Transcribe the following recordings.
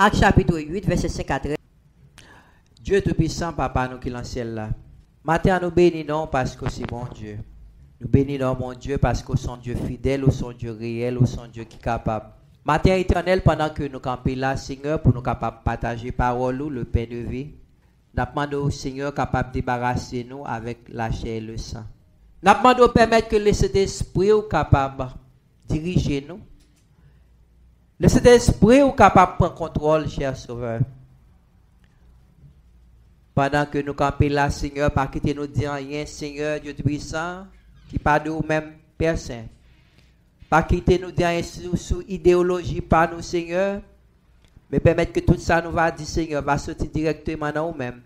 Acte chapitre 8, verset 5 à 13. Dieu Tout-Puissant, Papa, nous qui dans le ciel là. Matin, nous bénissons parce que c'est bon Dieu. Nous bénissons mon Dieu parce que son Dieu fidèle, ou son Dieu réel, ou son Dieu qui est capable. Matin éternel, pendant que nous campons là, Seigneur, pour nous capables de partager parole ou le pain de vie, nous demandons au Seigneur capable de débarrasser nous avec la chair et le sang. Nous demandons de permettre que le Saint-Esprit soit capable de diriger nous. Le Saint-Esprit est capable de prendre contrôle, cher Sauveur. Pendant que nous campons là, Seigneur, pas quitter nous dire rien, Seigneur, Dieu Tout-Puissant, qui parle de nous-mêmes, Père Saint. Pas quitter nous dire rien sous idéologie par nous, Seigneur, mais permettre que tout ça nous va dire, Seigneur, va sortir directement dans nous-mêmes.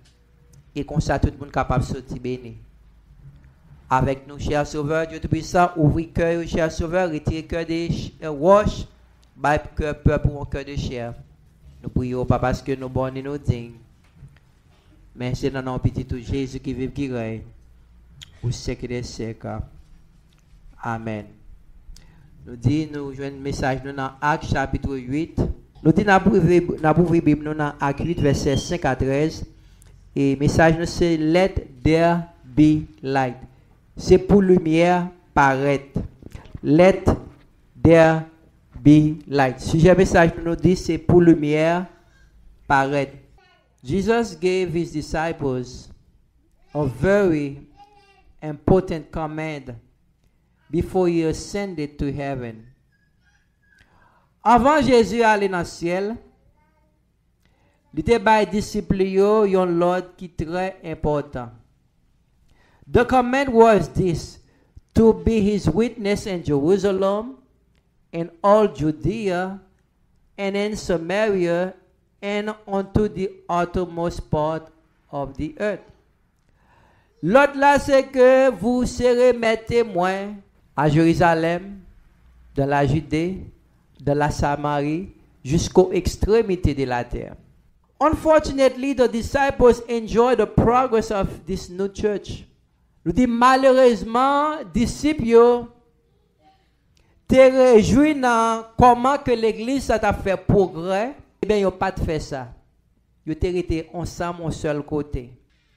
Et comme ça, tout le monde est capable de sortir béni. Avec nous, cher Sauveur, Dieu Tout-Puissant, ouvrez cœur, cher Sauveur, retirez cœur des roches, bâille cœur peur pour un cœur de chair. Nous prions pas parce que nous bons et nous dignes. Mais c'est dans notre petit tout Jésus qui vit, qui règne, au siècle des siècles. Amen. Nous disons, nous jouons un message dans Acte chapitre 8. Nous disons, nous avons la Bible dans Acte 8, verset 5 à 13. Et le message, c'est Let there be light. C'est pour lumière paraître. Let there be light. Sujet message nous dit, c'est pour lumière paraître. Jesus gave his disciples a very important command before he ascended to heaven. Avant Jésus aller dans le ciel, il était par les disciples un ordre qui est très important. The command was this: to be his witness in Jerusalem, in all Judea, and in Samaria, and unto the uttermost part of the earth. L'autre là, c'est que vous serez mes témoins à Jérusalem, de la Judée, de la Samarie, jusqu'aux extrémités de la terre. Unfortunately, the disciples enjoy the progress of this new church. Nous dit malheureusement, disciples te réjouis dans comment que l'église a fait progrès. Eh bien, ils n'ont pas fait ça. Ils étaient ensemble au seul côté.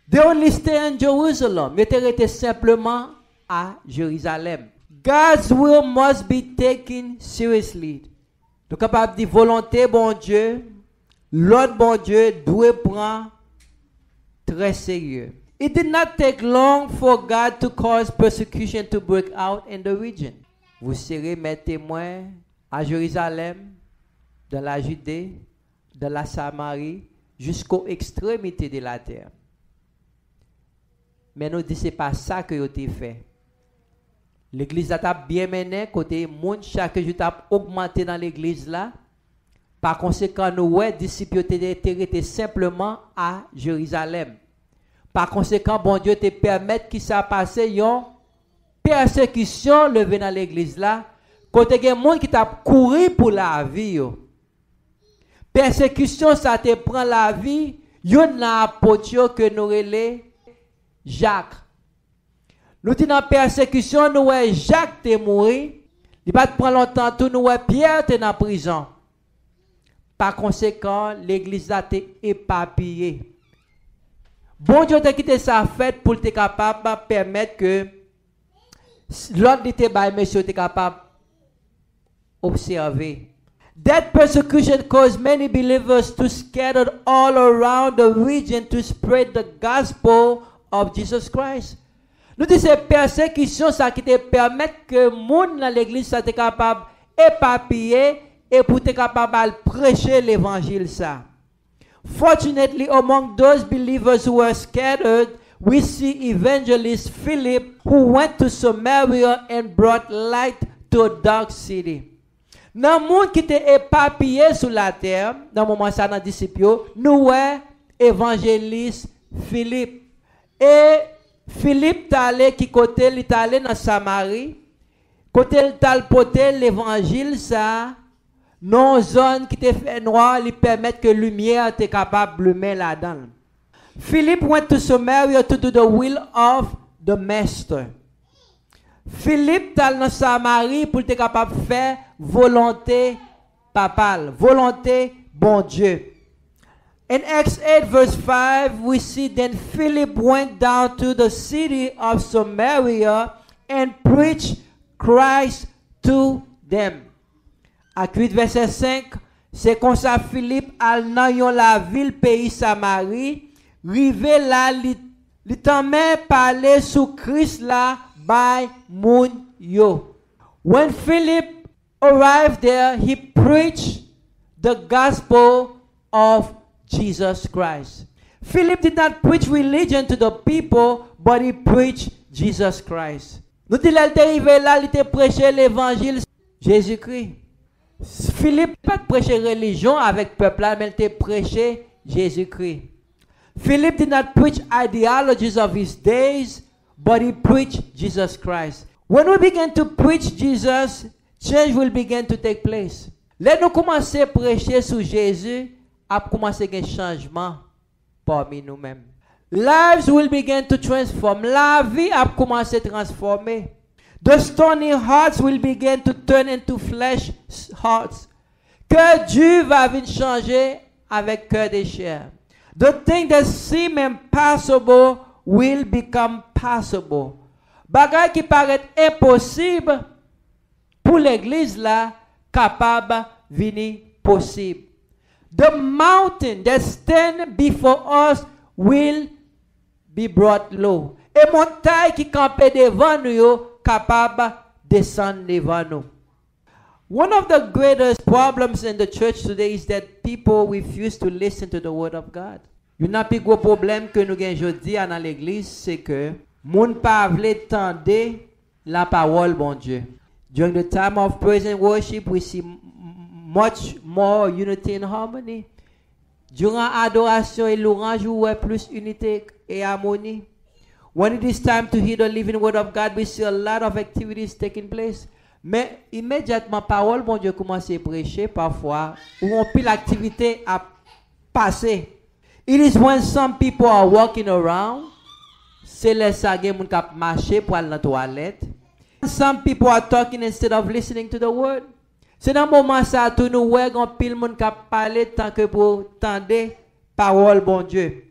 They only stay in Jerusalem. Ils étaient simplement à Jérusalem. God's will must be taken seriously. Donc, capable de volonté, bon Dieu, l'autre bon Dieu doit prendre très sérieux. It did not take long for God to cause persecution to break out in the region. Vous serez mes témoins à Jérusalem, de la Judée, de la Samarie, jusqu'aux extrémités de la terre. Mais nous disons, ce n'est pas ça que vous avez fait. L'église a bien mené, côté monde, chaque jour a augmenté dans l'église là. Par conséquent, nous, disciples étaient simplement à Jérusalem. Par conséquent, bon Dieu te permet qu'il s'est passé une persécution levée dans l'église là. Côté il y a des gens qui t'a couru pour la vie. Persécution, ça te prend la vie. Il y a un apôtre que nous relais Jacques. Nous disons dans persécution, nous Jacques est mort. Il va te prendre longtemps, tout nous Pierre est en prison. Par conséquent, l'église a été éparpillée. Bon Dieu t'a quitté sa fête pour être capable de permettre que l'autre était by monsieur était capable d'observer. That persecution caused many believers to scatter all around the region to spread the gospel of Jesus Christ. Nous disons que persécution ça qui te permet que le monde dans l'église soit capable d'éparpiller et pour être capable de prêcher l'évangile ça. Fortunately, among those believers who were scattered, we see evangelist Philip who went to Samaria and brought light to a dark city. Dans le monde qui était éparpillé sur la terre, dans le moment ça dans le disciple, nous avons évangéliste Philippe. Et Philippe est allé qui côté, il est allé dans Samarie, côté il t'a porté l'évangile ça. Non zone qui te fait noir, lui permettent que lumière est capable de lumer là-dedans. Philip went to Samaria to do the will of the master. Philippe est dans Samarie pour être capable de faire volonté papale, volonté bon Dieu. In Acts 8 verse 5, we see then Philip went down to the city of Samaria and preached Christ to them. Acte 8 verset 5, c'est comme ça Philippe al nan yon la ville pays Samarie, rive là li tan men parler sous Christ là by moun yo. When Philip arrived there, he preached the gospel of Jesus Christ. Philip did not preach religion to the people, but he preached Jesus Christ. Nous dit là, il est arrivé là, il était prêché l'évangile Jésus-Christ. Philippe pas prêché religion avec peuple là, mais il était prêché Jésus-Christ. Philip did not preach ideologies of his days, but he preached Jesus Christ. When we begin to preach Jesus, change will begin to take place. Là nous commencer à prêcher sur Jésus, à commencer un changement parmi nous-mêmes. Lives will begin to transform. La vie a commencé à transformer. The stony hearts will begin to turn into flesh hearts. Cœur dur va venir changer avec cœur de chair. The thing that seem impossible will become possible. Bagay qui paraît impossible pour l'église là, capable venir possible. The mountain that stand before us will be brought low. Et montagne qui campait devant nous, capable descendre devant nous. One of the greatest problems in the church today is that people refuse to listen to the word of God. Un autre plus gros problème que nous avons aujourd'hui dans l'église, c'est que moun pa vle tande la parole bon Dieu. During the time of praise and worship, we see much more unity and harmony. Durant adoration et louange, où est plus unité et harmonie. When it is time to hear the living word of God, we see a lot of activities taking place. Mais immédiatement, parole, bon Dieu, commence à prêcher parfois, où on peut l'activité à passer. It is when some people are walking around, c'est les sagé moun kap marcher pour aller dans la toilette. Some people are talking instead of listening to the word. C'est dans moment ça tout nous ouais gon pile moun kap parler tant que pour tendre parole bon Dieu.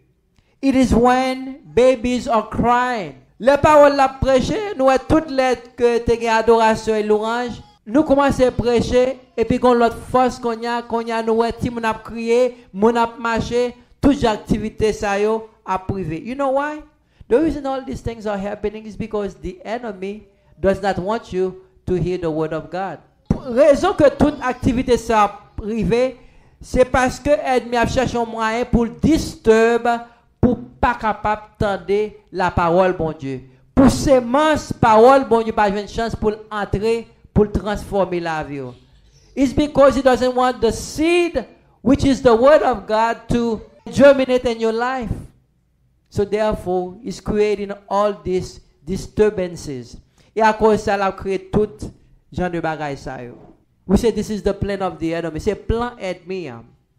It is when babies are crying. Les paroles la prêcher, nous toutes les que te adoration et louange, nous commençons à prêcher et puis qu'on l'autre force qu'on y a nous ti moun a crier, moun a marcher, toute activité ça yo a privé. You know why? The reason all these things are happening is because the enemy does not want you to hear the word of God. Raison que toute activité ça privé, c'est parce que l'ennemi a cherché un moyen pour disturber, pour pas capable d'entendre la parole bon Dieu. Pour sémence parole bon Dieu pas une chance pour entrer, pour transformer la vie. It's because he doesn't want the seed, which is the word of God, to germinate in your life. So therefore, he's creating all these disturbances. Et à cause de ça, il a créé tout genre de bagaille ça yo. We say this is the plan of the enemy. C'est plan ennemi.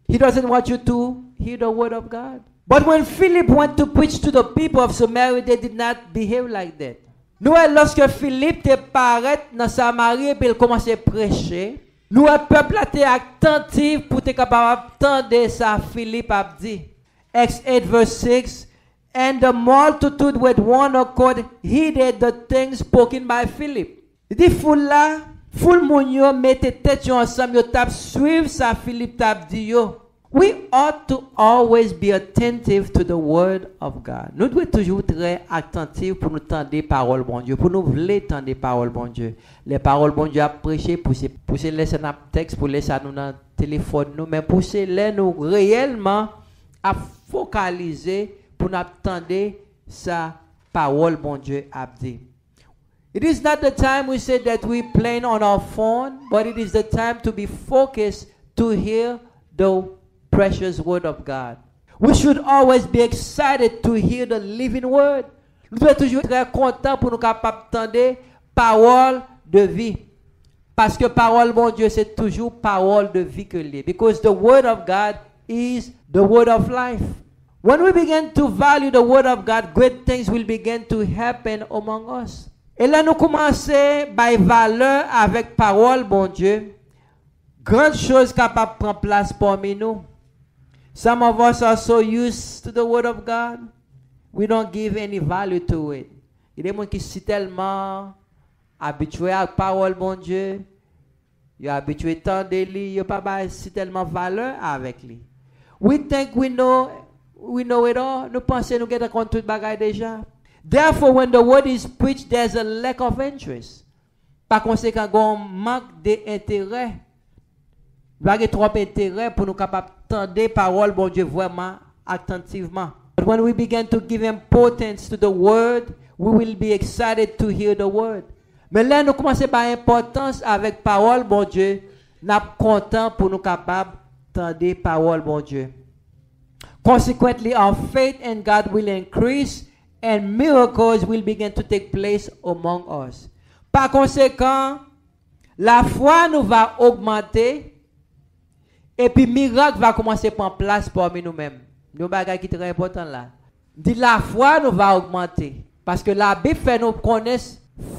He doesn't want you to hear the word of God. But when Philip went to preach to the people of Samaria, they did not behave like that. Nous, lorsque Philippe te paraît dans Samarie et puis il commence à prêcher, nous, le peuple était attentif pour être capable d'entendre ça Philippe a dit. Acts 8 verse 6. And the multitude with one accord heeded the things spoken by Philip. Il dit foule là, foule moun yo mette tête yo ensemble yo tap suivre ça Philippe tap dit yo. We ought to always be attentive to the word of God. Nous devons toujours très attentifs pour nous tendre paroles bon Dieu, pour nous vouloir tendre paroles bon Dieu. Les paroles bon Dieu à prêcher, pousser laisser dans texte, pour laisser nous dans téléphone nous, mais pousser les nous réellement à focaliser pour nous attendre sa parole bon Dieu a dit. It is not the time we say that we playing on our phone, but it is the time to be focused to hear the precious word of God. We should always be excited to hear the living word. Nous devons toujours être contents pour nous capables d'entendre parole de vie. Parce que parole bon Dieu c'est toujours parole de vie que l'est. Because the word of God is the word of life. When we begin to value the word of God, great things will begin to happen among us. Et là, nous commençons par valeur avec parole, bon Dieu. Grande chose capable de prendre place parmi nous. Some of us are so used to the word of God, we don't give any value to it. Il y a des gens qui sont tellement habitués à la parole, bon Dieu, ils sont habitués tant de lui, ils n'ont pas tellement valeur avec lui. We think we know it all. Nous pensons nous avons compte tout bagage déjà. Therefore, when the word is preached, there's a lack of interest. Par conséquent, il y a un manque d'intérêt. Il y a trop d'intérêt pour nous capables d'entendre parole, bon Dieu, vraiment attentivement. But when we begin to give importance to the word, we will be excited to hear the word. Mais là, nous commençons par importance avec parole, bon Dieu, nous sommes contents pour nous capables d'entendre parole, bon Dieu. Consequently, our faith in God will increase and miracles will begin to take place among us. Par conséquent, la foi nous va augmenter et puis miracle va commencer à prendre place parmi nous-mêmes. Nous bagage qui est très important là. Dit la foi nous va augmenter parce que la Bible fait nous connaître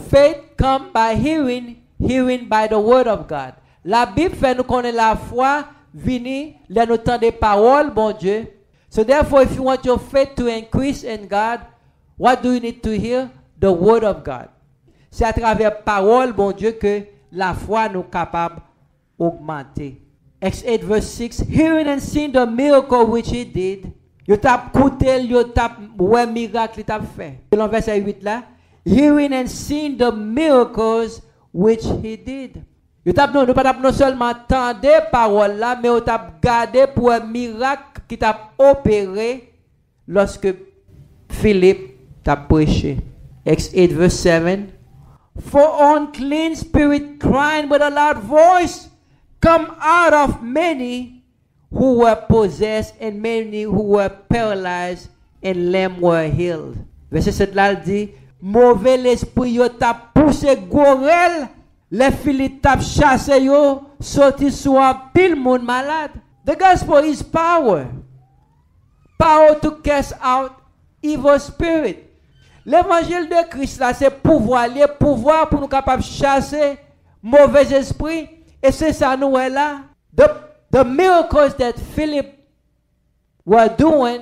faith come by hearing, hearing by the word of God. La Bible fait nous connaître la foi venir là nous entendre des paroles bon Dieu. So therefore if you want your faith to increase in God, what do you need to hear? The word of God. C'est à travers parole bon Dieu que la foi nous capable augmenter. Acts 8 verse 6, hearing and seeing the miracle which he did. Yo tap koutel, yo tap ouais miracle il tap fait. Dans verset 8 là, hearing and seeing the miracles which he did. Yo tap non pas non seulement entendre parole là, mais yo tap garder pour un miracle qui t'a opéré lorsque Philippe t'a prêché. Acts 8 verse 7, for unclean spirit crying with a loud voice come out of many who were possessed and many who were paralyzed and lame were healed. Verset 7 là dit, mauvais l'esprit yo t'a poussé gorel, les Philippe t'a chassé yo, sorti soit pile monde malade. The gospel is power. Power to cast out evil spirit. L'évangile de Christ là c'est pouvoir, le pouvoir pour nous capable chasser mauvais esprits. Et c'est ça nous est là. The miracles that Philip were doing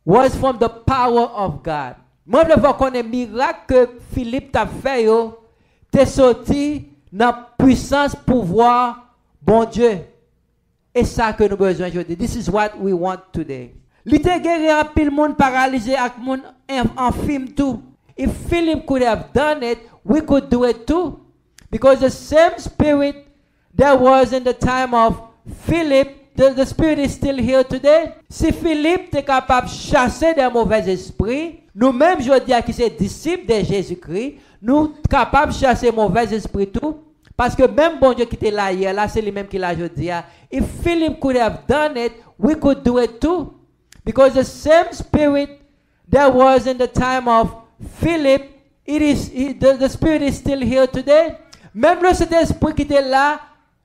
was from the power of God. Moi je veux qu'on ait miracle que Philippe t'a fait yo, t'es sorti dans puissance pouvoir bon Dieu. Et ça que nous besoin aujourd'hui. This is what we want today. Li te guéri en pile monde paralysé ak monde en film tout. If Philip could have done it, we could do it too. Because the same spirit that was in the time of Philip, the spirit is still here today. Si Philippe est capable de chasser des mauvais esprits, nous-mêmes, je dis à qui c'est disciples de Jésus-Christ, nous sommes capables de chasser mauvais esprits tout. Parce que même bon Dieu qui était là hier, là c'est lui-même qui l'a dit. If Philip could have done it, we could do it too. Because the same spirit that was in the time of Philip, the spirit is still here today. Même le Saint-Esprit qui était là,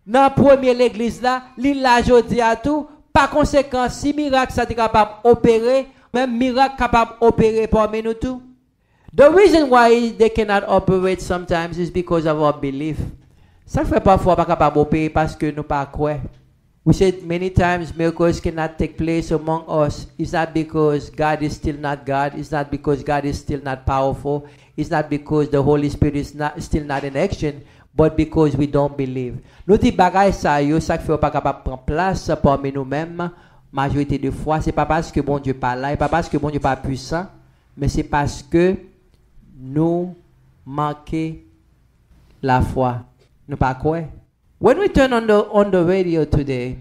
dans la première église là, il l'a jodi à tout. Par conséquent, si miracle ça est capable d'opérer, même miracle capable d'opérer parmi nous tous. The reason why they cannot operate sometimes is because of our belief. Ça fait parfois pas capable d'opérer parce que nous pas croire. We said many times miracles cannot take place among us. It's not because God is still not God. It's not because God is still not powerful. It's not because the Holy Spirit is still not in action. But because we don't believe. Nous dit bagay ça yo, ça fait pas capable prendre place parmi nous-mêmes. Majorité de fois, c'est pas parce que bon Dieu pas là, et pas parce que bon Dieu pas puissant, mais c'est parce que nous manquons la foi. Nous pas quoi. When we turn on the radio today,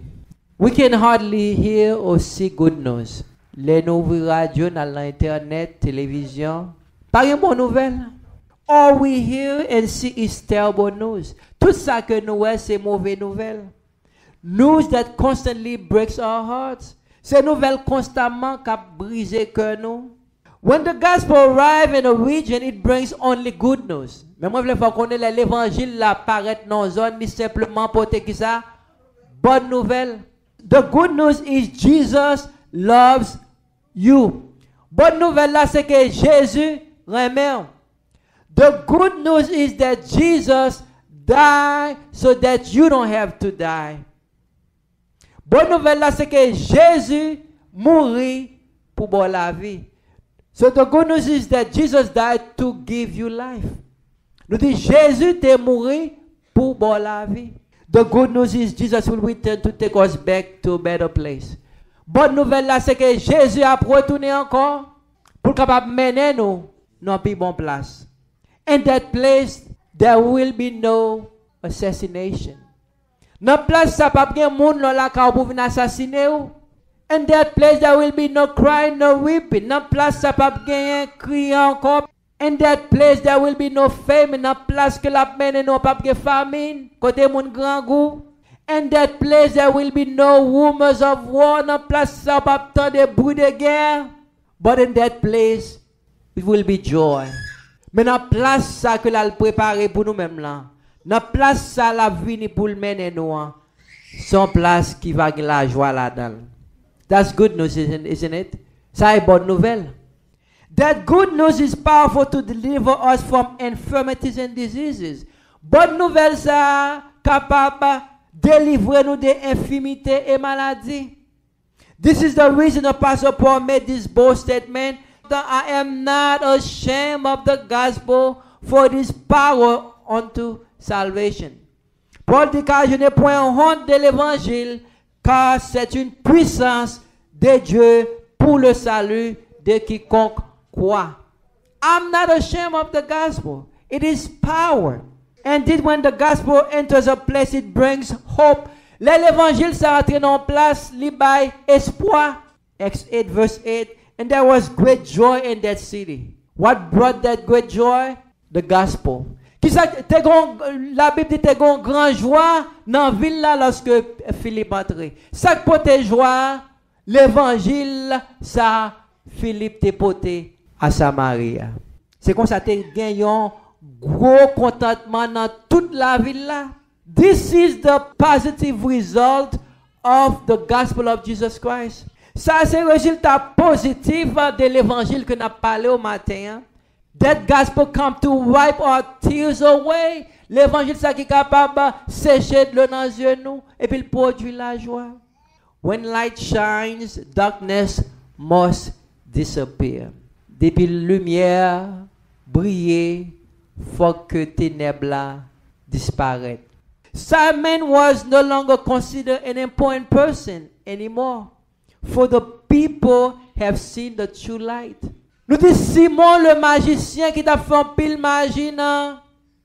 we can hardly hear or see good news. Les nouvelles radios, dans l'internet, télévision, pas une bonne nouvelle. All we hear and see is terrible news. Tout ça que nous voyons, c'est mauvaise nouvelle. News that constantly breaks our hearts. Ces nouvelles constamment qui brisent le cœur nous. When the gospel arrives in a region, it brings only good news. Mais moi, je veux faire connaître l'évangile là paraît dans une zone, simplement pour qui ça? Bonne nouvelle. The good news is Jesus loves you. Bonne nouvelle là, c'est que Jésus remet. The good news is that Jesus died so that you don't have to die. Bonne nouvelle là, c'est que Jésus mourit pour boire la vie. So the good news is that Jesus died to give you life. Nous dit Jésus est mort pour boire la vie. The good news is Jesus will return to take us back to a better place. Bonne nouvelle là, c'est que Jésus a retourné encore pour capable mener nous dans une bonne place. In that place, there will be no assassination. Dans place ça pas bien monde là ka pour venir assassiner ou. In that place there will be no crying, no weeping. Dans place ça pas bien crier encore. In that place there will be no famine. Dans place que la mène non pas bien famine. Côté mon grand goût. In that place there will be no rumors of war. Dans place ça pas tant de bruit de guerre. But in that place it will be joy. Mais dans place ça que l'a préparé pour nous mêmes là. Dans place ça la vie pour le mener nous. Son place qui va gagner la joie là-dedans. That's good news, isn't it? Ça est bonne nouvelle. That good news is powerful to deliver us from infirmities and diseases. Bonne nouvelle ça capable délivrer nous des infirmités et maladies. This is the reason Apostle Paul made this bold statement that I am not ashamed of the gospel, for it is power unto salvation. Paul dit car je n'ai point honte de l'évangile, car c'est une puissance de Dieu pour le salut de quiconque croit. I'm not ashamed of the gospel. It is power. Indeed, when the gospel enters a place, it brings hope. L'évangile s'est rentré dans place, li bay espoir. Acts 8 verse 8. And there was great joy in that city. What brought that great joy? The gospel. La Bible dit que tu as grand joie dans la ville là lorsque Philippe entrait. Ça porte joie, l'évangile, ça, Philippe te porté à Samarie. C'est comme ça que tu gagné un gros contentement dans toute la ville là. This is the positive result of the gospel of Jesus Christ. Ça, c'est le résultat positif de l'évangile que nous avons parlé au matin. That gospel come to wipe our tears away. L'évangile, ça qui est capable de sécher de l'eau dans les yeux nous et puis il produit la joie. When light shines, darkness must disappear. Depuis la lumière brille, faut que ténèbres disparaissent. Simon was no longer considered an important person anymore, for the people have seen the true light. Nous disons Simon le magicien qui t'a fait un pile magie dans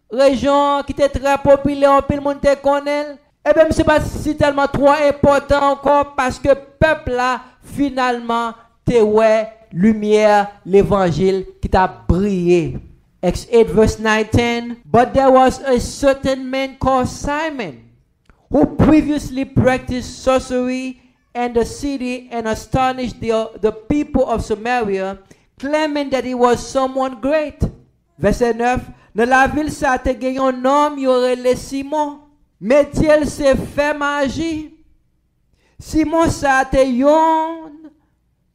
la région, qui était très populaire, un pile monde te connaît. Eh bien, c'est pas si tellement trop important encore parce que le peuple là, finalement, te ouais, lumière, l'évangile qui t'a brillé. Acts 8 verse 9-10. But there was a certain man called Simon, who previously practiced sorcery in the city and astonished the people of Samaria, claiming that he was someone great. Verset 9. Dans la ville, ça te gagné un homme, il y aurait le Simon. Mais il s'est fait magie. Simon, ça te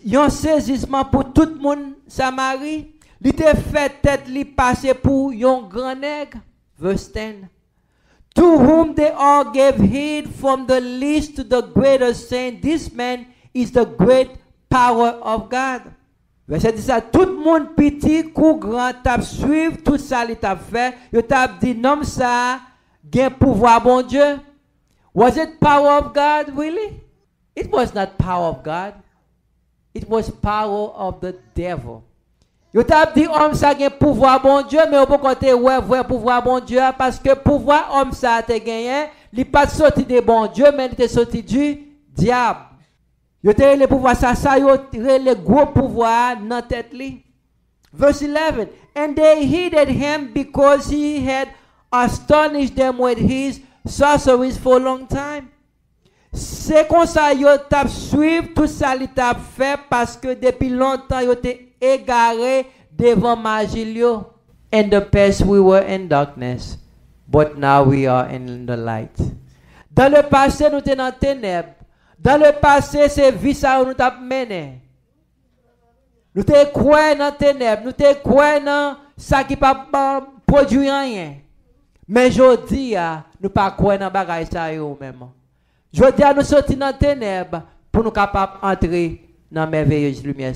yon saisissement pour tout le monde, Samarie. Il te fait tête li passer pour yon grand nègre. Verse 10. To whom they all gave heed from the least to the greatest, saying, this man is the great power of God. Verset 10. Tout le monde petit, kou grand, tap suivre tout ça li tap fait. Yo tap dit, nom ça, gen pouvoir bon Dieu. Was it power of God, really? It was not power of God. It was power of the devil. Yo tap dit homme ça gen pouvoir bon Dieu, mais au bon côté ouais vrai pouvoir bon Dieu parce que pouvoir homme ça te gagné, li pas sorti de bon Dieu mais il était sorti du diable. Yo te le pouvoir ça yo le gros pouvoir dans tête li. Verse 11. And they heeded him because he had astonished them with his sorceries for a long time. C'est comme ça yo tap suivre tout ça li tap fait parce que depuis longtemps yo te égaré devant magie. In the past we were in darkness, but now we are in the light. Dans le passé nous étions dans ténèbres. Dans le passé c'est vie ça nous t'a mené. Nous te croyons dans ténèbres, nous te croyons dans ça qui pas produit rien. Mais aujourd'hui nous pas croyons dans bagaille ça yo même. Je dis à nous sortir dans les ténèbres pour nous capables d'entrer dans la merveilleuse lumière.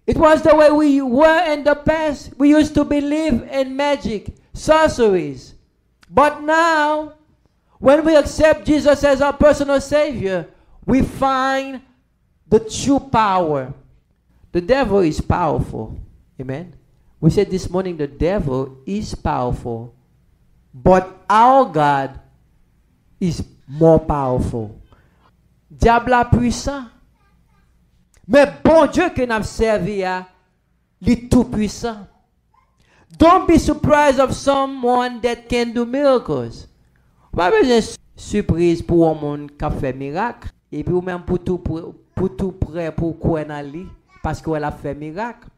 It was the way we were in the past. We used to believe in magic, sorceries. But now, when we accept Jesus as our personal Savior, we find the true power. The devil is powerful. Amen. We said this morning the devil is powerful. But our God is more powerful. Diable est puissant. Mais bon Dieu que nous avons servi, il est tout puissant. Don't be surprised of someone that can do miracles. Pas besoin de surprise pour un monde qui a fait miracle. Et puis ou même pour tout prêt pour croire dans lui parce qu'elle a fait miracle.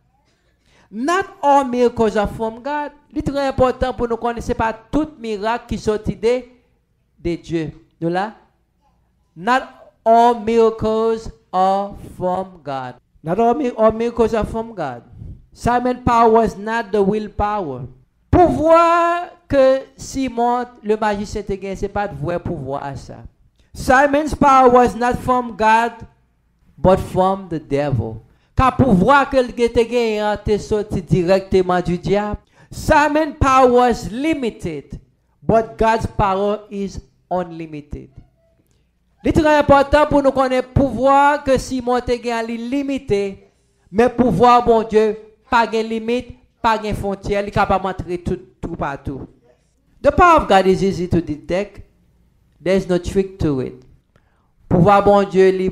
Not all miracles are from God. C'est très important pour nous connaître c'est pas tout miracle qui sortit de Dieu. Nous là. Not all miracles are from God. Not all miracles are from God. Simon's power was not the willpower. Pouvoir que Simon, le magicien, te gagne, c'est pas de vrai pouvoir à ça. Simon's power was not from God, but from the devil. Car pouvoir que le te gagne, te sorti directement du diable. Simon's power was limited, but God's power is unlimited. C'est très important pour nous connaître pouvoir que Simon te gagne limité, mais pouvoir bon Dieu pas de limite, pas de frontière, il est capable d'entrer tout partout. The power of God is easy to detect. There's no trick to it. Pouvoir bon Dieu il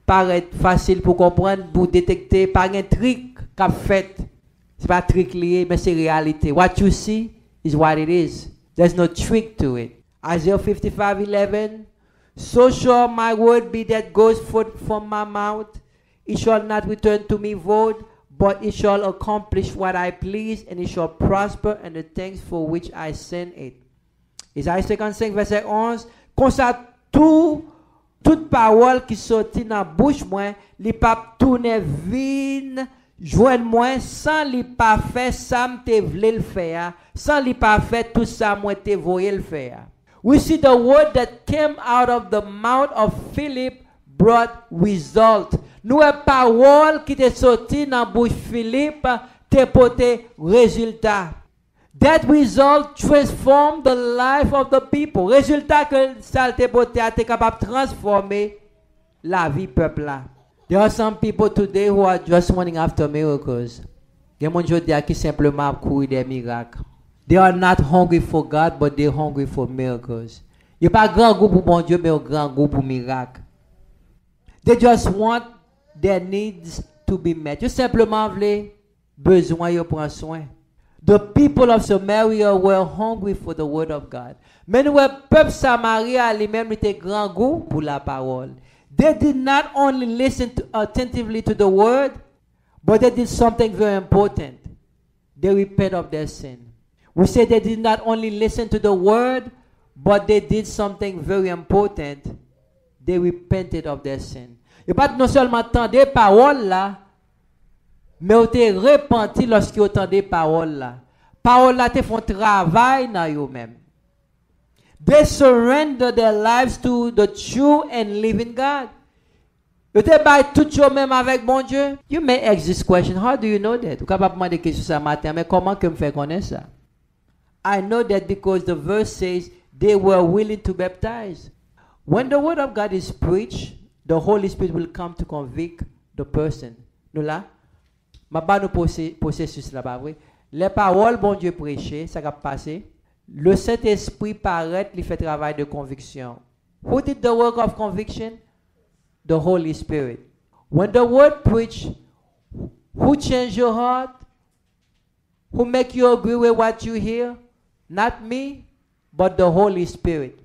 paraît facile pour comprendre, pour détecter, pas un trick qu'a fait. C'est pas un trick lié, mais c'est réalité. What you see is what it is. There's no trick to it. Isaiah 55:11. So shall my word be that goes forth from my mouth. It shall not return to me void, but it shall accomplish what I please, and it shall prosper in the things for which I send it. Isaïe 55, verset 11. Comme ça, toute parole qui sortit dans la bouche, moi, li pas tourner vide, joindre moi, sans li pas faire ça, m'te vle le faire, sans li pas faire tout ça, moi, te voye le faire. We see the word that came out of the mouth of Philip brought result. Nous la parole qui est sortie dans la bouche Philippe te porté résultat. That result transformed the life of the people. Résultat que ça te porté a été capable de transformer la vie peuple là. There are some people today who are just running after miracles. Il y a des gens qui simplement courent des miracles. They are not hungry for God, but they're hungry for miracles. Il n'y a pas grand goût pour bon Dieu, mais un grand goût pour miracles. They just want their needs to be met. Tout simplement voulez besoin de prendre soin. The people of Samaria were hungry for the word of God. Mais le peuple Samaria lui-même était grand goût pour la parole. They did not only listen attentively to the word, but they did something very important. They repent of their sin. We say they did not only listen to the word, but they did something very important. They repented of their sin. Et pas non seulement entendre paroles là, mais ils ont repenti lorsqu'ils entendaient paroles là. Paroles là te font travail dans eux-mêmes. They surrender their lives to the true and living God. Ils te baillent tout eux-mêmes avec bon Dieu. You may ask this question, how do you know that? Vous capable demander question ça matin, mais comment que me fait connaître ça? I know that because the verse says they were willing to baptize. When the word of God is preached, the Holy Spirit will come to convict the person. Nous là, ma pas nous processus là pas vrai. Les paroles bon Dieu prêchées, ça va passer. Le Saint-Esprit paraît, il fait travail de conviction. Who did the work of conviction? The Holy Spirit. When the word preached, who changed your heart? Who make you agree with what you hear? Not me, but the Holy Spirit.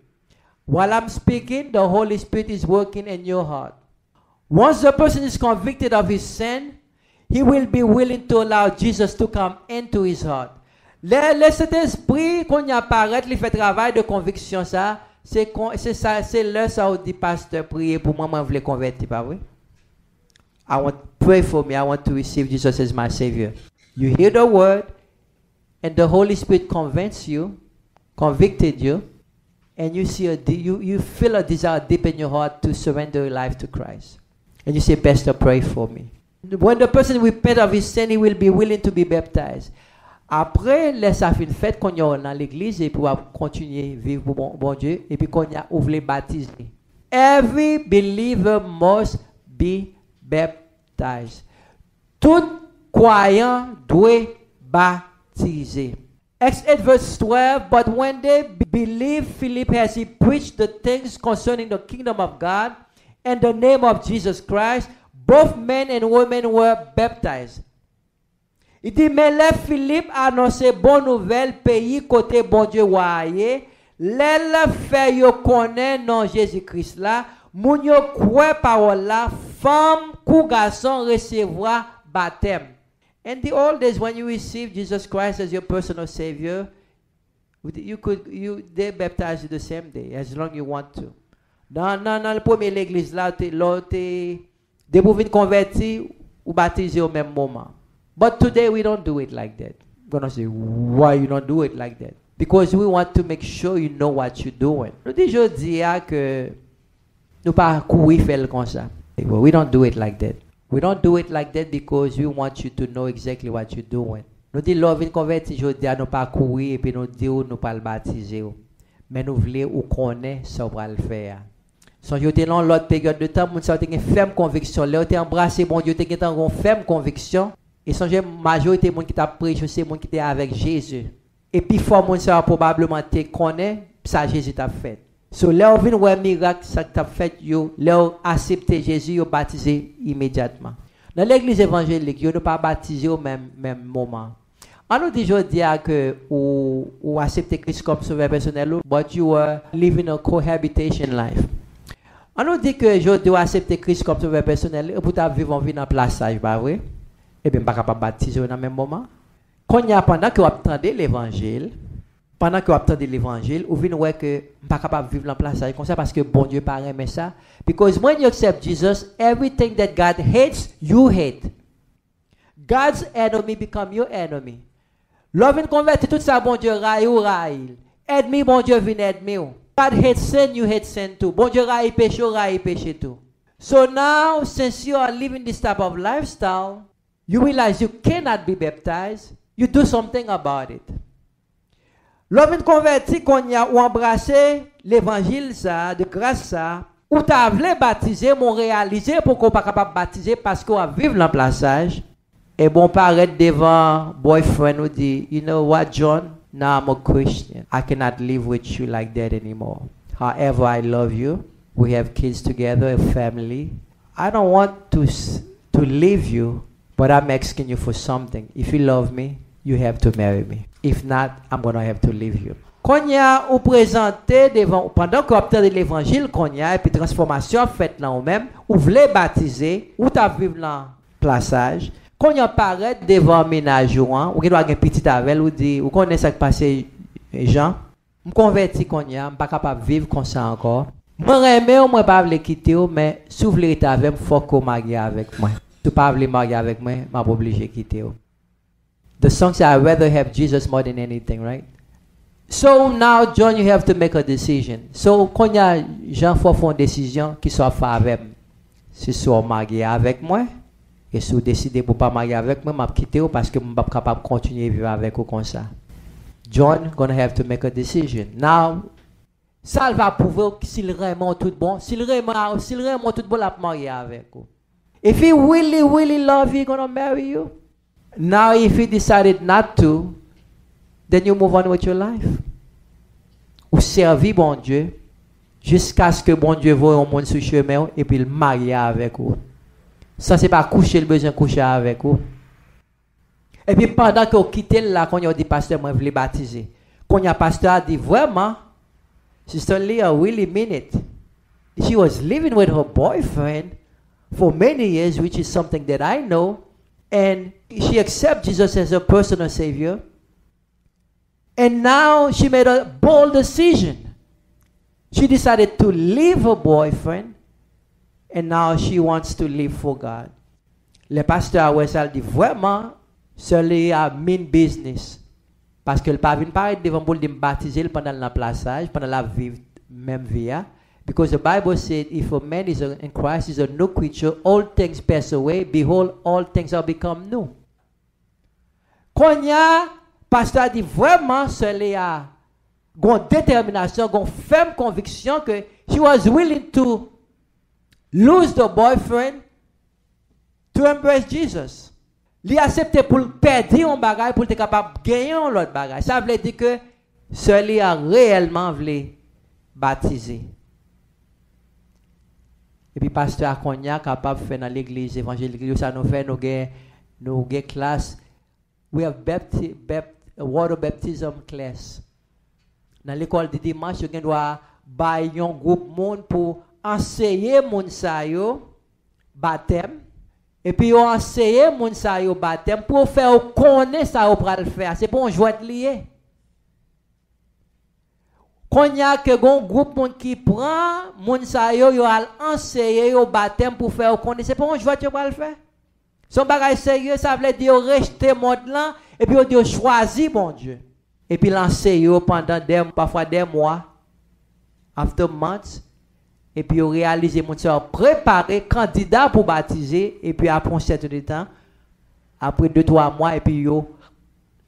While I'm speaking, the Holy Spirit is working in your heart. Once the person is convicted of his sin, he will be willing to allow Jesus to come into his heart. Le Saint-Esprit, quand il apparaît, il fait travail de conviction, ça, c'est là ça où dit pasteur, priez pour moi, je veux convertir, pas vrai? Pray for me, I want to receive Jesus as my Savior. You hear the word, and the Holy Spirit convicted you, and you see you feel a desire deep in your heart to surrender your life to Christ. And you say, Pastor, pray for me. When the person repent of his sin, he will be willing to be baptized. Après, laisse à fin fait qu'on y a dans l'église et puis continuer vivre pour bon Dieu et puis qu'on y a ouvert baptiser. Every believer must be baptized. Tout croyant doit baptiser. Acts 8 verse 12, but when they believed Philip as he preached the things concerning the kingdom of God and the name of Jesus Christ, both men and women were baptized. Il dit, mais les Philippe annonçait bonne nouvelle pays côté bon Dieu voyé, les fait yo connaît non Jésus-Christ là, moun yo croit parole là, femme ou garçon recevoir baptême. In the old days when you receive Jesus Christ as your personal savior, they baptize you the same day as long you want to. Dans le premier l'église là, dès vous venez convertir ou baptiser au même moment. But today we don't do it like that. I'm going to say, why you don't do it like that? Because we want to make sure you know what you're doing. Nous disons que nous pas courir faire comme ça. We don't do it like that. We don't do it like that because we want you to know exactly what you're doing. Nous disons, l'on vient convertir, je dis, nous pas courir et puis nous disons, nous pas le baptiser. Mais nous voulons ou connaître ce qu'on va le faire. Si vous êtes dans l'autre période de temps, vous avez une ferme conviction. Là, vous avez embrassé, bon Dieu, vous avez une ferme conviction. Et songez, la majorité des gens qui t'a prêché, c'est les gens qui étaient avec Jésus. Et puis, fort monde ça probablement te connaît, ça Jésus t'a fait. So, là, on vient voir un miracle, ça t'a fait, yo, là, accepté Jésus, yo baptisé immédiatement. Dans l'église évangélique, yo ne pas baptisé au même moment. On nous dit aujourd'hui que ou accepter Christ comme sauveur personnel, but you are living a cohabitation life. On nous dit que je dois accepter Christ comme sauveur personnel et pour vivre en vie dans plaçage, bah oui. Et bien, pas capable baptiser dans le même moment. Quand il y a pendant que vous attendez l'évangile, vous venez voir que pas capable vivre dans plaçage comme ça parce que bon Dieu pas aimer ça. Because when you accept Jesus, everything that God hates, you hate. God's enemy become your enemy. Love and convert tout ça bon Dieu raille ou raille. Aide-moi bon Dieu vient aide-moi. God hates sin, you hate sin too. Bon Dieu raille péché tout. So now, since you are living this type of lifestyle, you realize you cannot be baptized. You do something about it. L'homme converti qu'on y a ou embrassé l'évangile ça, de grâce ça, ou t'as voulu baptiser, m'ont réalisé pour qu'on pas capable baptiser parce qu'on va vivre dans le plaçage. Et bon, paraître devant boyfriend ou dit, you know what, John? Now I'm a Christian. I cannot live with you like that anymore. However, I love you. We have kids together, a family. I don't want to leave you, but I'm asking you for something. If you love me, you have to marry me. If not, I'm going to have to leave you. Quand y a ou présenté devant, pendant qu'on obtient de l'évangile, qu'on y a, et puis transformation faite là ou même, ou voulez baptiser, ou t'as vivre dans plaçage, quand y apparaît devant ménage ou qui doit avoir un petit avec, ou dit, ou connaît ça qui passe, Jean, me converti qu'on y a, pas capable de vivre comme ça encore. Moi, moi, pas le quitter, mais si vous voulez être avec moi, il faut que vous mariez avec moi. Si vous ne voulez pas marier avec moi, je suis obligé de quitter. The song says, I'd rather have Jesus more than anything, right? So now, John, you have to make a decision. So, quand y a Jean faut faire une décision qui soit faite avec moi, si soit marié avec moi, et si vous décidez pour pas marier avec moi, je vais quitter parce que je ne suis pas capable de continuer à vivre avec vous comme ça. John gonna have to make a decision. Now, ça va prouver s'il vraiment tout bon, s'il vraiment tout bon, la marier avec vous. If he really love you, gonna marry you. Now, if he decided not to, then you move on with your life. Ou servir bon Dieu jusqu'à ce que bon Dieu voie au monde sur le chemin et puis le marier avec vous. Ça, c'est pas coucher, le besoin de coucher avec vous. Et puis pendant que vous quittez là, quand vous dit pasteur, moi je veux les baptiser. Quand le pasteur a dit vraiment, Sister Leah really mean it. She was living with her boyfriend for many years, which is something that I know. And she accepted Jesus as her personal savior. And now she made a bold decision. She decided to leave her boyfriend. And now she wants to live for God. Le pasteur a dit vraiment, c'est a mean business. Parce que le pas vient paraître devant pour me baptiser pendant le plaçage, pendant la vivre même vie. Because the Bible said, if a man is in Christ, is a new creature, all things pass away, behold, all things are become new. Quand y a, pasteur dit vraiment, cela a une détermination, une ferme conviction que she was willing to lose the boyfriend to embrace Jesus. Li accepté pour perdre un bagage pour être capable de gagner un autre bagage. Ça veut dire que cela a réellement voulu baptiser. Et puis pasteur Akonya capable de faire dans l'église évangélique, ça nous fait nos classes. We have water baptism class. Dans l'école de dimanche, on doit bailler un groupe monde pour enseigner moun sa yo baptême. Et puis on enseigner moun sa yo baptême pour faire connaître ça au pral faire. C'est pour un jouet lié. Quand il y a que un groupe monde qui prend moun sa yo al enseigner au baptême pour faire connaître, c'est pour un jouet yo pral faire. Son bagage sérieux, ça veut dire rejeter monde là et puis on dit choisir bon Dieu. Et puis l'enseigner pendant parfois des mois, after months, et puis réaliser mon soeur préparer candidat pour baptiser et puis après un certain temps, après 2-3 mois et puis yo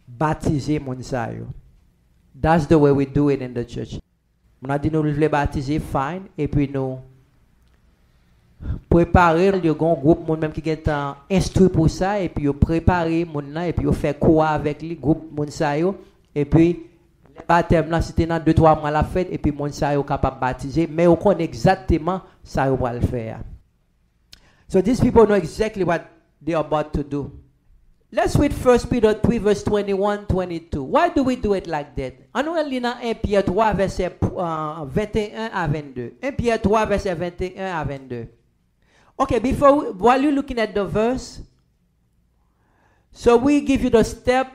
baptiser mon soeur. That's the way we do it in the church. On a dit nous voulons baptiser fine et puis nous préparer le grand groupe moun même qui est instruit pour ça et puis préparer moun là et puis faire quoi avec le groupe moun sa yo et puis le baptême là c'était dans 2-3 mois la fête et puis moun sa yo capable baptiser mais on connaît exactement ça yo va le faire. So these people know exactly what they are about to do. Let's read 1 Peter 3 verse 21-22. Why do we do it like that? On va lire dans 1 Pierre 3 verset 21 à 22. 1 Pierre 3 verset 21 à 22. Okay, while you're looking at the verse, so we give you the step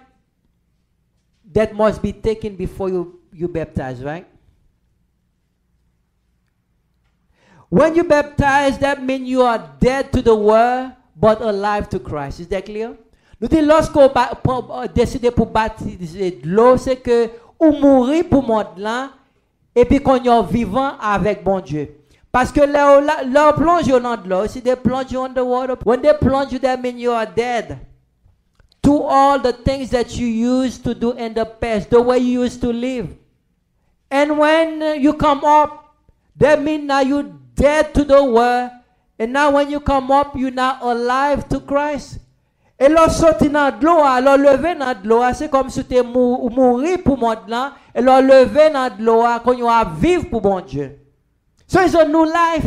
that must be taken before you baptize, right? When you baptize, that means you are dead to the world, but alive to Christ. Is that clear? Nous disons, lorsqu'on décide pour baptiser l'eau, c'est que on mourit pour le monde là, et puis qu'on est vivant avec bon Dieu. Parce que leur plonge dans de l'eau, si they plunge you on the water, when they plunge you, that means you are dead to all the things that you used to do in the past, the way you used to live. And when you come up, that means now you're dead to the world, and now when you come up, you're now alive to Christ. Et leur sorti dans de l'eau, leur lever dans de l'eau, c'est comme si tu es mourir pour le monde là, et leur lever dans de l'eau, quand ils vont vivre pour bon Dieu. So it's a new life.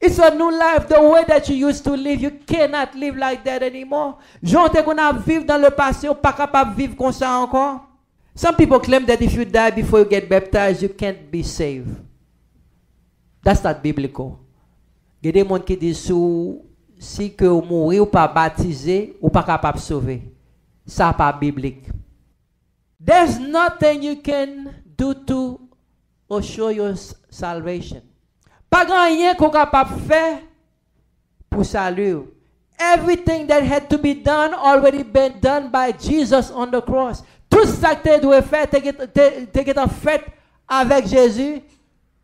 It's a new life. The way that you used to live, you cannot live like that anymore. Gens qu'on a vivre dans le passé, ou pas capable de vivre comme ça encore. Some people claim that if you die before you get baptized, you can't be saved. That's not biblical. Il y a des gens qui disent si que vous mourrez ou pas baptisé, ou pas capable de sauver. Ça pas biblique. There's nothing you can do to assure your salvation. Pas grand rien qu'on capable faire pour saluer. Everything that had to be done already been done by Jesus on the cross. Tout ça que tu dois faire, t'es en fait avec Jésus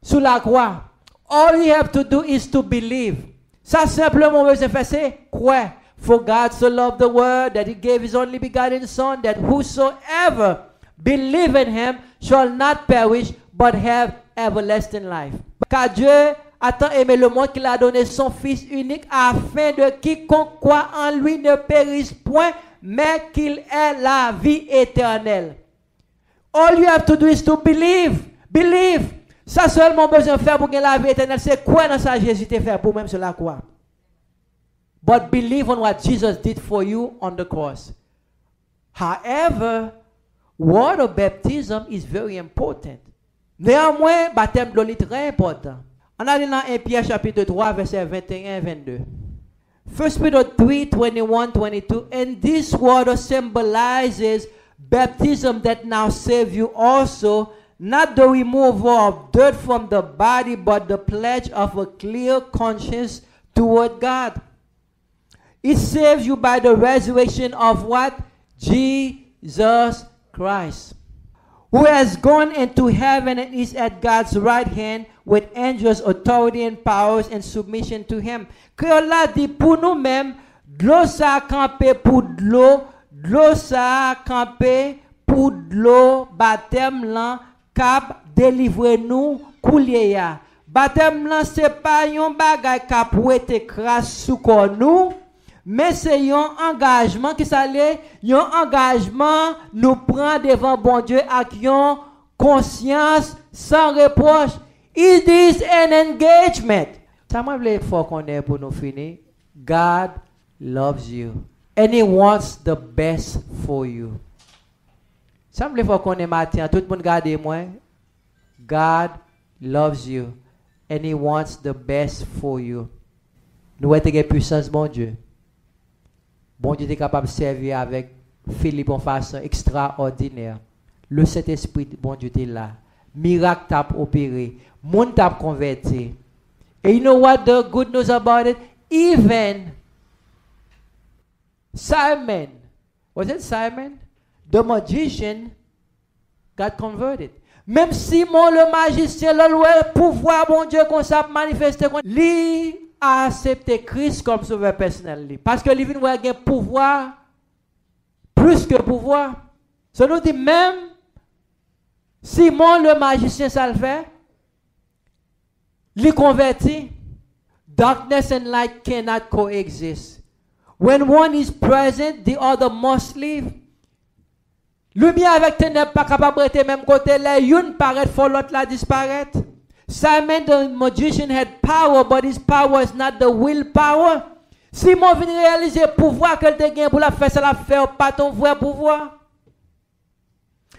sur la croix. All you have to do is to believe. Ça simplement besoin faire c'est croire. For God so loved the world that he gave his only begotten son, that whosoever believe in him shall not perish but have everlasting life. Car Dieu a tant aimé le monde qu'il a donné son Fils unique afin de quiconque croit en lui ne périsse point, mais qu'il ait la vie éternelle. All you have to do is to believe. Believe. Ça seulement besoin de faire pour gagner la vie éternelle, c'est quoi dans ça Jésus t'a fait pour même sur la croix. But believe on what Jesus did for you on the cross. However, water baptism is very important. Néanmoins, baptême de l'eau est très important. On a dit dans 1 Pierre chapitre 3, verset 21-22. 1 Peter 3, 21-22. And this water symbolizes baptism that now saves you also, not the removal of dirt from the body, but the pledge of a clear conscience toward God. It saves you by the resurrection of what? Jesus Christ. who has gone into heaven and is at God's right hand with angels, authority and powers and submission to him. Créole là dit pour nous-mêmes, de l'eau ça campé pour de l'eau ça campé pour de l'eau, baptême là, cap délivrer nous coulier ya. Baptême là c'est pas un bagay cap pour être crasse sous corps nous. Mais c'est un engagement qui s'allait, un engagement nous prend devant bon Dieu avec une conscience sans reproche. It is an engagement. Ça m'a voulu faut qu'on ait pour nous finir. God loves you and he wants the best for you. Ça m'a faut qu'on ait matin tout le monde garde moi. God loves you and he wants the best for you. Nous avons une puissance bon Dieu. Bon Dieu est capable de servir avec Philippe en façon extraordinaire. Le Saint-Esprit, bon Dieu est là. Miracle t'a opéré. Monde t'a converti. And you know what the good news about it? Even Simon, was it Simon? The magician got converted. Même Simon le magicien, le pouvoir, bon Dieu, qu'on s'est manifesté, lui a accepté Christ comme sauveur personnel. Parce que lui vient avoir un pouvoir, plus que pouvoir. Ça nous dit même, Simon le magicien, ça le fait, lui converti. Darkness and light cannot coexist. When one is present, the other must leave. Lumière avec ténèbres pas capable d'être même côté là, une paraît faut l'autre là disparaître. Simon the magician had power, but his power is not the willpower. Simon vient réaliser pouvoir que te gagne pour la faire, ça la fait pas ton vrai pouvoir.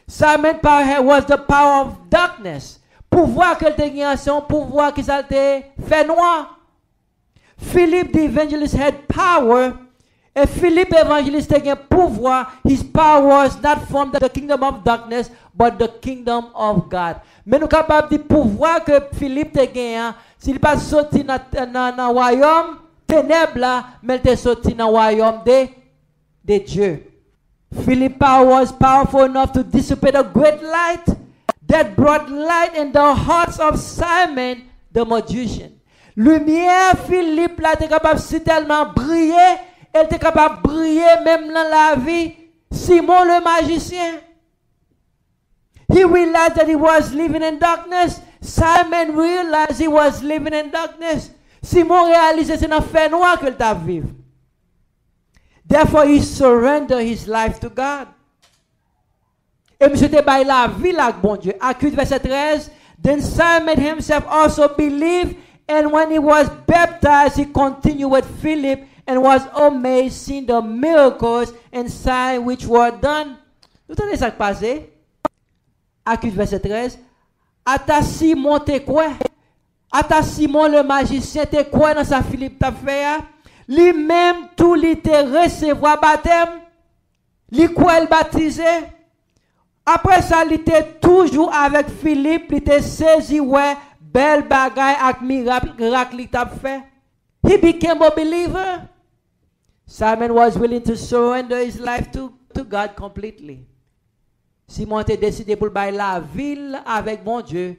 Simon power was the power of darkness. Pouvoir que te gagne c'est un pouvoir qui ça te fait noir. Philip the evangelist had power. Et Philippe évangéliste a un pouvoir. His power was not from the kingdom of darkness, but the kingdom of God. Mais nous sommes capables de pouvoir que Philippe a gagné, s'il pas sorti dans le royaume ténèbres, mais il est sorti dans le royaume de Dieu. Philip's power was powerful enough to dissipate a great light that brought light in the hearts of Simon the magician. Lumière Philippe là était capable de tellement briller. Elle était capable de briller même dans la vie. Simon le magicien. He realized that he was living in darkness. Simon realized he was living in darkness. Simon réalisait c'est dans fait noir qu'il t'a vivre. Therefore he surrendered his life to God. Et monsieur te bail la vie là bon Dieu. Acte verset 13. Then Simon himself also believed, and when he was baptized he continued with Philip and was amazed seeing the miracles and signs which were done. Vous entendez ça qui passe? Acte verset 13. Ata Simon te quoi? Ata Simon le magicien te quoi dans sa Philippe t'a fait? Lui-même tout lui te recevoir baptême. Lui quoi il baptisé? Après ça, il était toujours avec Philippe, il était saisi ouais, belle bagaille avec miracle qu'il t'a fait. He became a believer. Simon was willing to surrender his life to God completely. Simon a décidé pour bailler la ville avec mon Dieu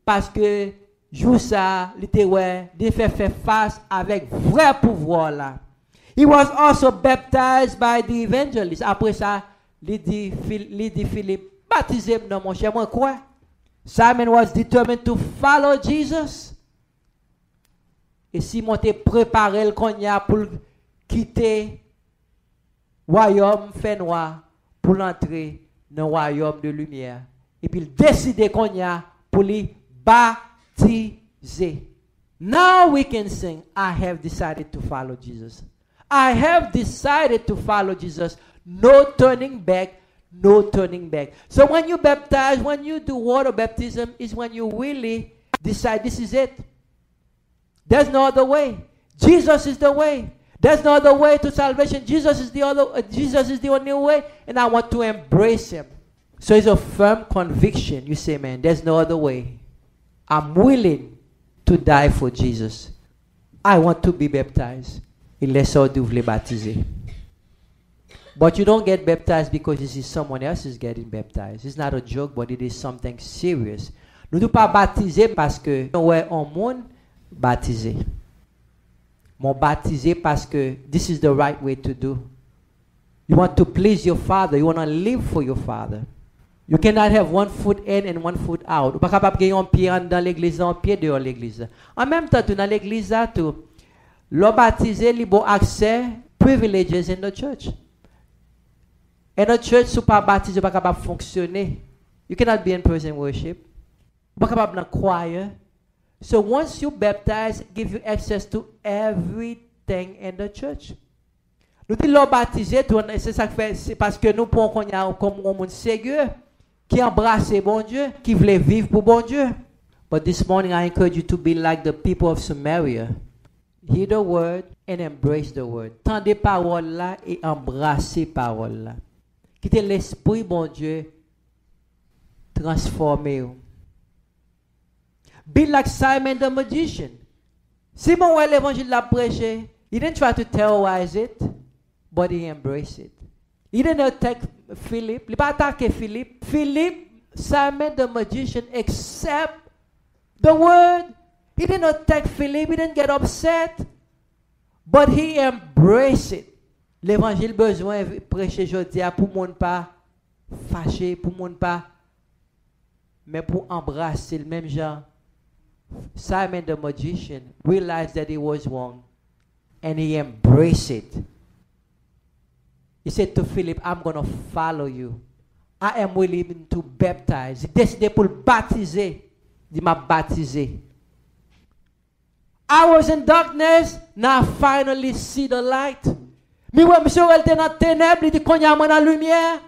parce que jour ça, il était ouais, il fait face avec vrai pouvoir là. He was also baptized by the evangelist. Après ça, il dit Philippe, baptisez-moi dans mon cher, moi quoi? Simon was determined to follow Jesus. Et Simon était préparé le cognac pour quitter le royaume fait noir pour l'entrer dans le royaume de lumière. Et puis il décidait cognac pour les baptiser. Now we can sing, I have decided to follow Jesus. I have decided to follow Jesus. No turning back. No turning back. So when you baptize, when you do water baptism, is when you really decide this is it. There's no other way. Jesus is the way. There's no other way to salvation. Jesus is the only way, and I want to embrace him. So it's a firm conviction. You say, man, there's no other way. I'm willing to die for Jesus. I want to be baptized. Il laisse vous les baptiser. But you don't get baptized because you see someone else is getting baptized. It's not a joke, but it is something serious. Nous ne pas baptiser parce que nous sommes un monde baptisé. Mon baptisé parce que this is the right way to do. You want to please your Father. You want to live for your Father. You cannot have one foot in and one foot out. Vous pas capable de gagner un pied dans l'église, un pied dehors l'église. En même temps, dans l'église, le baptisé, il a accès privileges in the church. In the church, si vous pas baptisé, vous pas capable de fonctionner. You cannot be in person worship. Vous pas capable de choir. So once you baptize, it gives you access to everything in the church. Nous disons baptisé, c'est ça que fait, c'est parce que nous pouvons qu'on y a comme un monde sérieux qui embrasse bon Dieu, qui veut vivre pour bon Dieu. But this morning I encourage you to be like the people of Samaria. Hear the word and embrace the word. Tendez parole là et embrassez parole là. Quittez l'esprit bon Dieu transformez. Be like Simon the magician. Simon ouais l'évangile l'a prêché. He didn't try to terrorize it, but he embraced it. He didn't attack Philip. Il n'a pas attaqué Philip. Philip, Simon the magician, accept the word. He didn't attack Philip. He didn't get upset. But he embraced it. L'évangile besoin de prêcher aujourd'hui pour ne pas fâcher, pour ne pas, mais pour embrasser le même genre. Simon the magician realized that he was wrong and he embraced it. He said to Philip, I'm going to follow you. I am willing to baptize. Il décidé pour le baptiser. Il m'a baptisé. I was in darkness, now I finally see the light. Mais ouais, monsieur, elle était dans les ténèbres, il dit qu'on y a dans la lumière.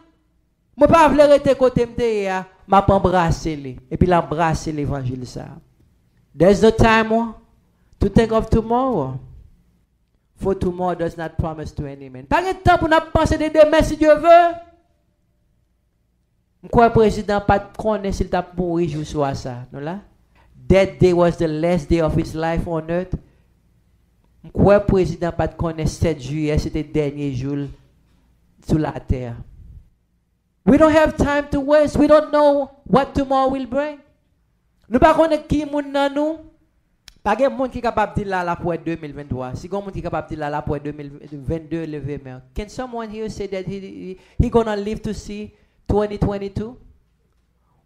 Je ne peux pas rester côté de m'a embrassé lui. Et puis l'embrasser l'évangile ça. There's no time to think of tomorrow. For tomorrow does not promise to any man. Pas de temps pour nous penser de demain si Dieu veut. Pourquoi le président pas connaît s'il t'a mouru jour soir ça, non là? That day was the last day of his life on earth. Pourquoi le président pas connaît 7 juillet c'était le dernier jour sur la terre? We don't have time to waste. We don't know what tomorrow will bring. Nous pas connaître qui moun nan nous. Pas de monde qui est capable de dire là pour 2023. Si monde qui est capable de dire là pour 2022 lever main. Can someone here say that he gonna live to see 2022?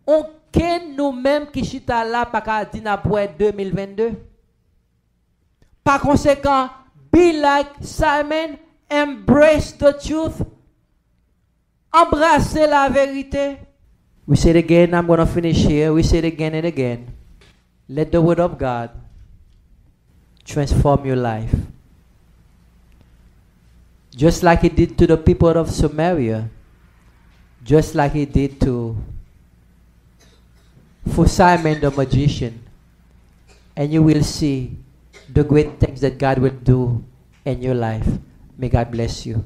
Aucun nous-mêmes qui chita là pas qu'à dire pour 2022. Par conséquent, be like Simon, embrace the truth. Embrasser la vérité. We say it again, I'm going to finish here. We say it again and again. Let the word of God transform your life. Just like it did to the people of Samaria. Just like it did for Simon the magician. And you will see the great things that God will do in your life. May God bless you.